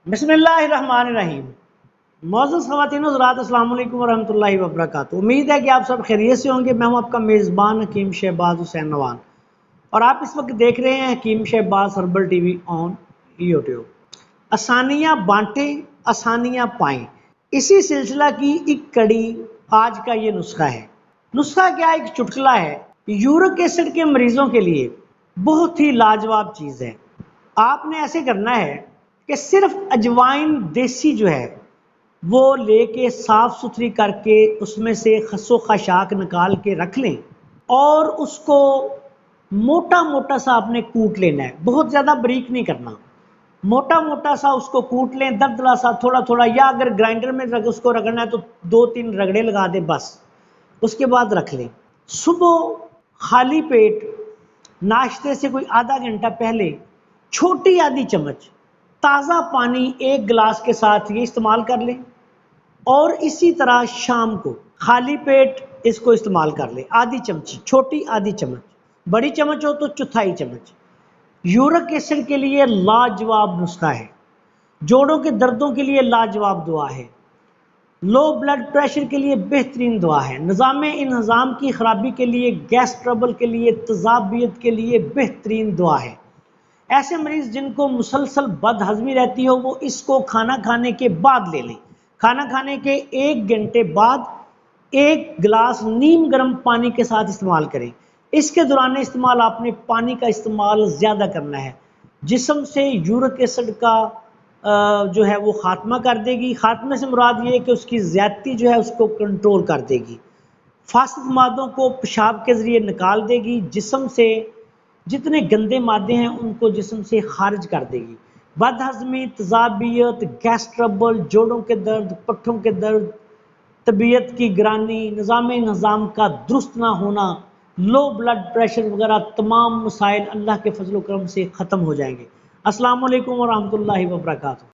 बिस्मिल्लाहिर्रहमानिर्रहीम। मौजूद ख़वातीन हज़रात, अस्सलाम वालेकुम वरहमतुल्लाहि वबरकातुहू। उम्मीद है कि आप सब खैरियत से होंगे। मैं हूं आपका मेज़बान हकीम शहबाज हुसैन नवान और आप इस वक्त देख रहे हैं Hakeem Shahbaz herbal TV on YouTube. आसानियाँ बांटें, आसानियाँ पाएं, इसी सिलसिला की एक कड़ी आज का ये नुस्खा है। नुस्खा क्या, एक चुटकुला है। यूरिक एसिड के मरीजों के लिए बहुत ही लाजवाब चीज़ है। आपने ऐसे करना है कि सिर्फ अजवाइन देसी जो है वो लेके साफ सुथरी करके उसमें से खसो खशाक निकाल के रख लें और उसको मोटा मोटा सा आपने कूट लेना है। बहुत ज़्यादा बारीक नहीं करना, मोटा मोटा सा उसको कूट लें, दरदरा सा थोड़ा थोड़ा, या अगर ग्राइंडर में उसको रगड़ना है तो 2-3 रगड़े लगा दें बस। उसके बाद रख लें। सुबह खाली पेट नाश्ते से कोई आधा घंटा पहले छोटी आधी चम्मच ताज़ा पानी 1 गिलास के साथ ये इस्तेमाल कर लें और इसी तरह शाम को खाली पेट इसको इस्तेमाल कर लें। आधी चमची, छोटी आधी चम्मच, बड़ी चम्मच हो तो चौथाई चम्मच। यूरिक एसिड के लिए लाजवाब नुस्खा है, जोड़ों के दर्दों के लिए लाजवाब दुआ है, लो ब्लड प्रेशर के लिए बेहतरीन दुआ है, निज़ाम इंतज़ाम की खराबी के लिए, गैस ट्रबल के लिए, तज़ाबियत के लिए बेहतरीन दुआ है। ऐसे मरीज जिनको मुसलसल बदहजमी रहती हो वो इसको खाना खाने के बाद ले लें। खाना खाने के 1 घंटे बाद 1 गिलास नीम गर्म पानी के साथ इस्तेमाल करें। इसके दौरान इस्तेमाल आपने पानी का इस्तेमाल ज़्यादा करना है। जिस्म से यूरिक एसिड का जो है वो ख़ात्मा कर देगी। ख़ात्मे से मुराद ये है कि उसकी ज़्यादती जो है उसको कंट्रोल कर देगी। फासिद मादों को पेशाब के ज़रिए निकाल देगी। जिस्म से जितने गंदे मादे हैं उनको जिस्म से खारिज कर देगी। बदहज़मी, तज़ाबियत, गैस ट्रबल, जोड़ों के दर्द, पट्ठों के दर्द, तबीयत की गिरानी, निज़ाम का दुरुस्त ना होना, लो ब्लड प्रेशर वगैरह तमाम मसाइल अल्लाह के फजल करम से ख़त्म हो जाएंगे। अस्सलाम वालेकुम वरहमतुल्लाहि वबरकातुहू।